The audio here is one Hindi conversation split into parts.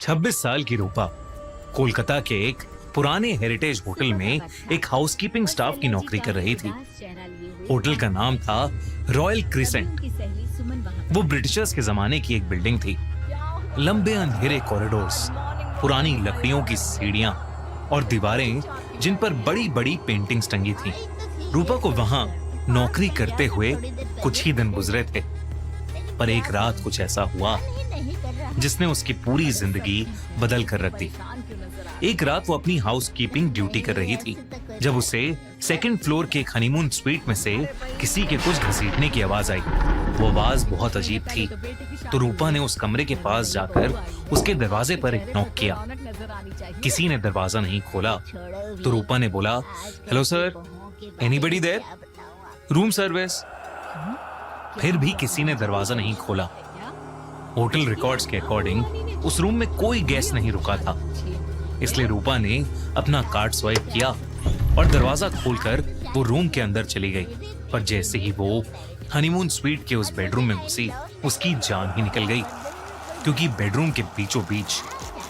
26 साल की रूपा कोलकाता के एक पुराने हेरिटेज होटल में एक हाउसकीपिंग स्टाफ की नौकरी कर रही थी। होटल का नाम था रॉयल क्रिसेंट। वो ब्रिटिशर्स के जमाने की एक बिल्डिंग थी। लंबे अंधेरे कॉरिडोर्स, पुरानी लकड़ियों की सीढ़ियां और दीवारें जिन पर बड़ी बड़ी पेंटिंग्स टंगी थी। रूपा को वहां नौकरी करते हुए कुछ ही दिन गुजरे थे, पर एक रात कुछ ऐसा हुआ जिसने उसकी पूरी जिंदगी बदल कर रख दी। एक रात वो अपनी हाउसकीपिंग ड्यूटी कर रही थी जब उसे सेकंड फ्लोर के एक हनीमून स्वीट में से किसी के कुछ घसीटने की आवाज आई। वो आवाज बहुत अजीब थी, तो रूपा ने उस कमरे के पास जाकर उसके दरवाजे पर एक नॉक किया। किसी ने दरवाजा नहीं खोला, तो रूपा ने बोला, hello sir, anybody there? Room service. फिर भी किसी ने दरवाजा नहीं खोला। होटल रिकॉर्ड्स के अकॉर्डिंग उस रूम में कोई गेस्ट नहीं रुका था, इसलिए रूपा ने अपना कार्ड स्वाइप किया और दरवाजा खोलकर वो रूम के अंदर चली गई। पर जैसे ही वो हनीमून स्वीट के उस बेडरूम में घुसी, उसकी जान ही निकल गई, क्योंकि बेडरूम के बीचों बीच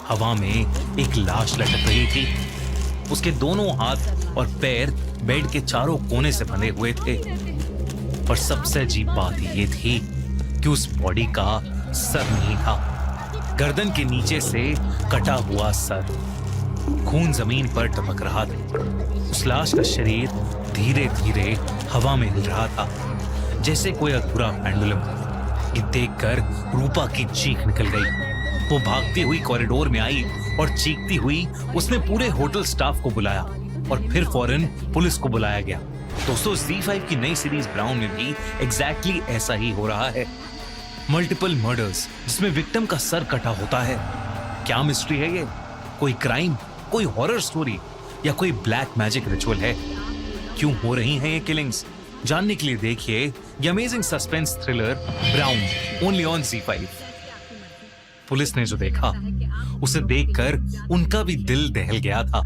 हवा में एक लाश लटक रही थी। उसके दोनों हाथ और पैर बेड के चारों कोने से बंधे हुए थे। पर सबसे अजीब बात ये थी कि उस बॉडी का सर नहीं था, गर्दन के नीचे से कटा हुआ सर। खून जमीन पर टपक रहा था। उस लाश का शरीर धीरे धीरे हवा में हिल रहा था, जैसे कोई अधूरा पेंडुलम। ये देखकर रूपा की चीख निकल गई। वो भागती हुई कॉरिडोर में आई और चीखती हुई उसने पूरे होटल स्टाफ को बुलाया और फिर फौरन पुलिस को बुलाया गया। दोस्तों, Z5 की नई सीरीज ब्राउन में भी एग्जैक्टली ऐसा ही हो रहा है। मल्टीपल मर्डर्स जिसमें विक्टिम का सर कटा होता है। क्या मिस्ट्री है ये? कोई क्राइम, कोई हॉरर स्टोरी या कोई ब्लैक मैजिक रिचुअल है? क्यों हो रही हैं ये किलिंग्स? जानने के लिए देखिए ये amazing suspense thriller brown, only on Z5। Police ने जो देखा उसे देखकर उनका भी दिल दहल गया था।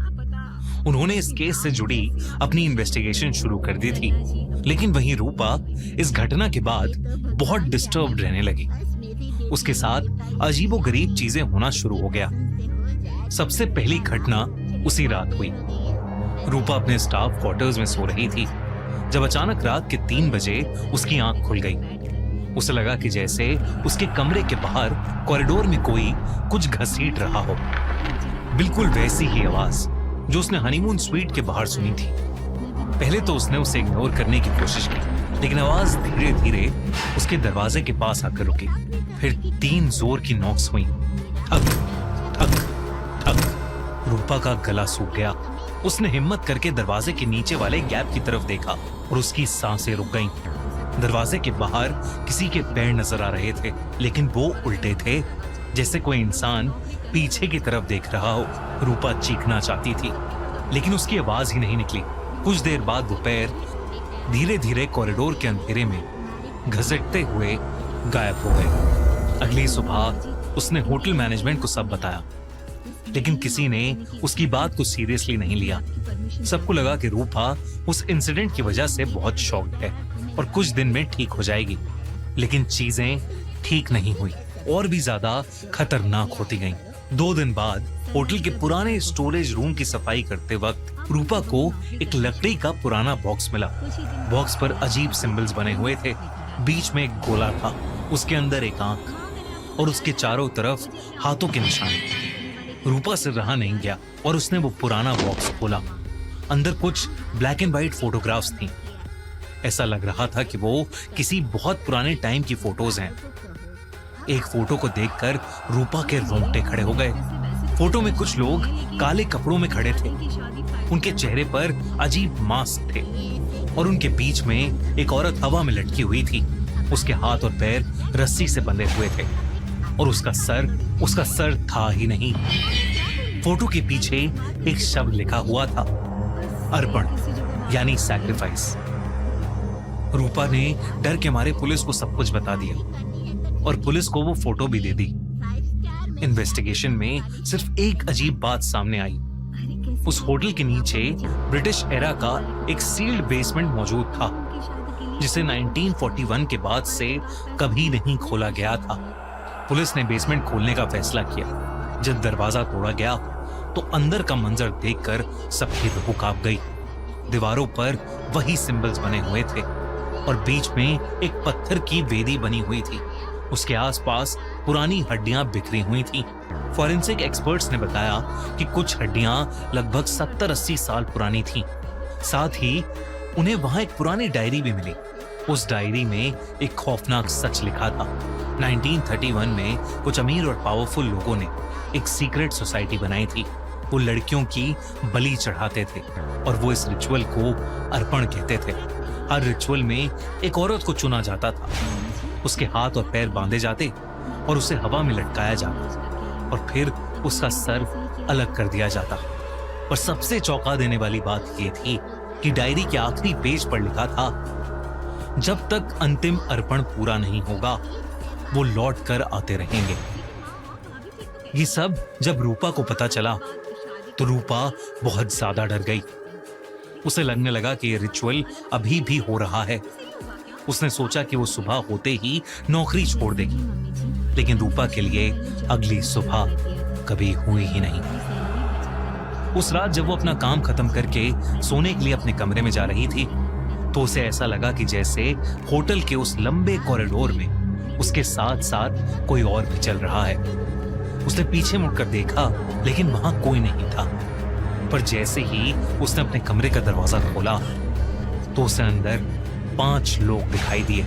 उन्होंने इस केस से जुड़ी अपनी इन्वेस्टिगेशन शुरू कर दी थी, लेकिन वहीं रूपा इस घटना के बाद बहुत डिस्टर्ब्ड रहने लगी। उसके साथ अजीबोगरीब चीजें होना शुरू हो गया। सबसे पहली घटना उसी रात हुई। रूपा अपने स्टाफ क्वार्टर्स में सो रही थी जब अचानक रात के 3 बजे उसकी आंख खुल गई। उसे लगा कि जैसे उसके कमरे के बाहर कॉरिडोर में कोई कुछ घसीट रहा हो। बिल्कुल वैसी ही आवाज जो उसने हनीमून स्वीट के बाहर सुनी थी। पहले तो उसने उसे इग्नोर करने की कोशिश की, लेकिन आवाज धीरे धीरे उसके दरवाजे के पास आकर रुकी। फिर 3 जोर की नॉक्स हुई। ठक ठक ठक। रूपा का गला सूख गया। उसने हिम्मत करके दरवाजे के नीचे वाले गैप की तरफ देखा और उसकी सांसें रुक गईं। दरवाजे के बाहर किसी के पैर नजर आ रहे थे, लेकिन वो उल्टे थे, जैसे कोई इंसान पीछे की तरफ देख रहा हो। रूपा चीखना चाहती थी, लेकिन उसकी आवाज ही नहीं निकली। कुछ देर बाद वो पैर धीरे धीरे कॉरिडोर के अंधेरे में घसीटते हुए गायब हो गए। अगली सुबह उसने होटल मैनेजमेंट को सब बताया, लेकिन किसी ने उसकी बात को सीरियसली नहीं लिया। सबको लगा कि रूपा उस इंसिडेंट की वजह से बहुत शॉक्ड है और कुछ दिन में ठीक हो जाएगी, लेकिन चीजें ठीक नहीं हुई, और भी ज्यादा खतरनाक होती गईं। 2 दिन बाद होटल के पुराने स्टोरेज रूम की सफाई करते वक्त रूपा को एक लकड़ी का पुराना बॉक्स मिला। बॉक्स पर अजीब सिंबल्स बने हुए थे। बीच में एक गोला था, उसके अंदर एक आंख और उसके चारों तरफ हाथों के निशान। रूपा से रहा नहीं गया और उसने वो पुराना बॉक्स खोला। अंदर कुछ ब्लैक एंड व्हाइट फोटोग्राफ्स थी। ऐसा लग रहा था कि वो किसी बहुत पुराने टाइम की फोटोज हैं। एक फोटो को देखकर रूपा के रोंगटे खड़े हो गए। फोटो में कुछ लोग काले कपड़ों में खड़े थे। उनके चेहरे पर अजीब मास्क थे और उनके बीच में एक औरत हवा में लटकी हुई थी। उसके हाथ और पैर रस्सी से बंधे हुए थे और उसका सर था ही नहीं। फोटो के पीछे एक शब्द लिखा हुआ था, अर्पण, यानी सैक्रिफाइस। रूपा ने डर के मारे पुलिस को सब कुछ बता दिया और पुलिस को वो फोटो भी दे दी। इन्वेस्टिगेशन में सिर्फ एक अजीब बात सामने आई। उस होटल के नीचे ब्रिटिश एरा का एक सील्ड बेसमेंट मौजूद था, जिसे 1941 के बाद से कभी नहीं खोला गया था। पुलिस ने बेसमेंट खोलने का फैसला किया, जब दरवाजा तोड़ा गया तो अंदर का मंजर देखकर सबकी रूह कांप गई। दीवारों पर वही सिंबल्स बने हुए थे और बीच में एक पत्थर की वेदी बनी हुई थी। उसके आसपास पुरानी हड्डियां बिखरी हुई थीं। फॉरेंसिक एक्सपर्ट्स ने बताया कि कुछ हड्डियां लगभग 70-80 साल पुरानी थीं। साथ ही उन्हें वहां एक पुरानी डायरी भी मिली। उस डायरी में एक खौफनाक सच लिखा था। 1931 में कुछ अमीर और पावरफुल लोगों ने एक सीक्रेट सोसाइटी बनाई थी। वो लड़कियों की बलि चढ़ाते थे और वो इस रिचुअल को अर्पण कहते थे। हर रिचुअल में एक औरत को चुना जाता था, उसके हाथ और पैर बांधे जाते और उसे हवा में लटकाया जाता और फिर उसका सर अलग कर दिया जाता। और सबसे चौंका देने वाली बात यह थी कि डायरी के आखिरी पेज पर लिखा था, जब तक अंतिम अर्पण पूरा नहीं होगा वो लौट कर आते रहेंगे। ये सब जब रूपा को पता चला तो रूपा बहुत ज्यादा डर गई। उसे लगने लगा कि ये रिचुअल अभी भी हो रहा है। उसने सोचा कि वो सुबह होते ही नौकरी छोड़ देगी, लेकिन रूपा के लिए अगली सुबह कभी हुई ही नहीं। उस रात जब वो अपना काम खत्म करके सोने के लिए अपने कमरे में जा रही थी तो उसे ऐसा लगा कि जैसे होटल के उस लंबे कॉरिडोर में उसके साथ साथ कोई और भी चल रहा है। उसने पीछे मुड़कर देखा लेकिन वहां कोई नहीं था। पर जैसे ही उसने अपने कमरे का दरवाजा खोला तो उसे अंदर 5 लोग दिखाई दिए,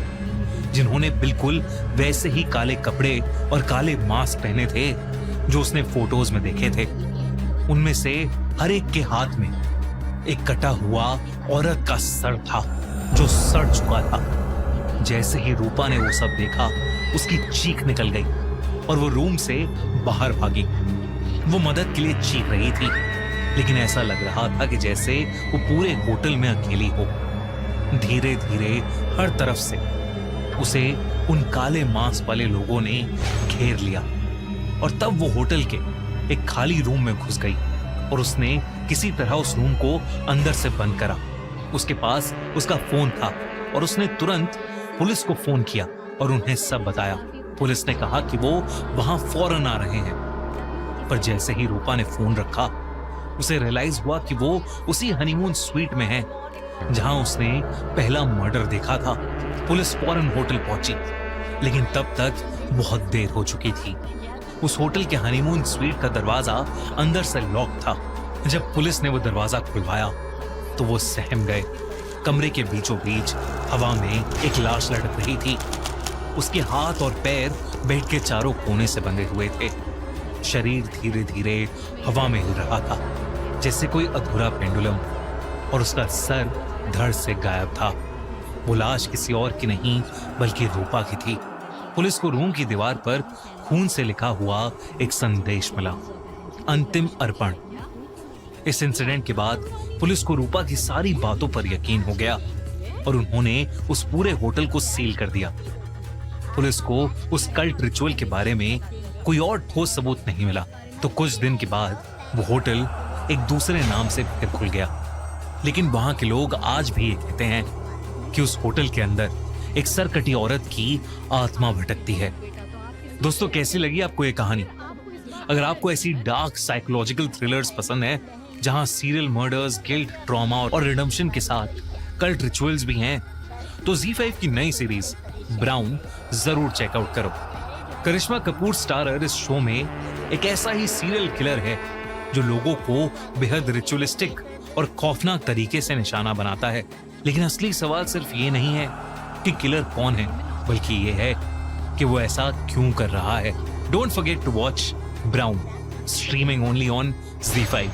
जिन्होंने बिल्कुल वैसे ही काले कपड़े और काले मास्क पहने थे जो उसने फोटोज में देखे थे। उनमें से हर एक के हाथ में एक कटा हुआ औरत का सर था जो सड़ चुका था। जैसे ही रूपा ने वो सब देखा उसकी चीख निकल गई और वो रूम से बाहर भागी। वो मदद के लिए चीख रही थी, लेकिन ऐसा लग रहा था कि जैसे वो पूरे होटल में अकेली हो। धीरे धीरे हर तरफ से उसे उन काले मांस वाले लोगों ने घेर लिया और तब वो होटल के एक खाली रूम में घुस गई और उसने किसी तरह उस रूम को अंदर से बंद करा। उसके पास उसका फोन था और उसने तुरंत पुलिस को फोन किया और उन्हें सब बताया। पुलिस ने कहा कि वो वहां फौरन आ रहे हैं। पर जैसे ही रूपा ने फोन रखा उसे रियलाइज हुआ कि वो उसी हनीमून स्वीट में है जहां उसने पहला मर्डर देखा था। पुलिस फौरन होटल पहुंची, लेकिन तब तक बहुत देर हो चुकी थी। उस होटल के हनीमून स्वीट का दरवाजा अंदर से लॉक था। जब पुलिस ने वो दरवाजा खुलवाया तो वो सहम गए। कमरे के बीचों बीच हवा में एक लाश लटक रही थी। उसके हाथ और पैर बेड के चारों कोने से बंधे हुए थे। शरीर धीरे धीरे हवा में हिल रहा था जैसे कोई अधूरा पेंडुलम, और उसका सर धड़ से गायब था। वो लाश किसी और की नहीं बल्कि रूपा की थी। पुलिस को रूम की दीवार पर खून से लिखा हुआ एक संदेश मिला, अंतिम अर्पण। इस इंसिडेंट के बाद पुलिस को रूपा की सारी बातों पर यकीन हो गया और उन्होंने उस पूरे होटल को सील कर दिया। पुलिस को उस कल्ट रिचुअल के बारे में कोई और ठोस सबूत नहीं मिला। तो कुछ दिन के बाद वो होटल एक दूसरे नाम से फिर खुल गया, लेकिन वहां के लोग आज भी ये कहते हैं कि उस होटल के अंदर एक सरकटी औरत की आत्मा भटकती है। दोस्तों, कैसी लगी आपको ये कहानी? अगर आपको ऐसी डार्क साइकोलॉजिकल थ्रिलर्स पसंद है जहां सीरियल मर्डर्स, गिल्ट, ट्रॉमा और रिडेम्पशन के साथ कल्ट रिचुअल्स भी हैं, तो Z5 की नई सीरीज ब्राउन जरूर चेकआउट करो। करिश्मा कपूर स्टारर इस शो में एक ऐसा ही सीरियल किलर है जो लोगों को बेहद रिचुअलिस्टिक और खौफनाक तरीके से निशाना बनाता है। लेकिन असली सवाल सिर्फ ये नहीं है कि किलर कौन है, बल्कि ये है कि वो ऐसा क्यों कर रहा है। Don't forget to watch Brown, streaming only on Z5।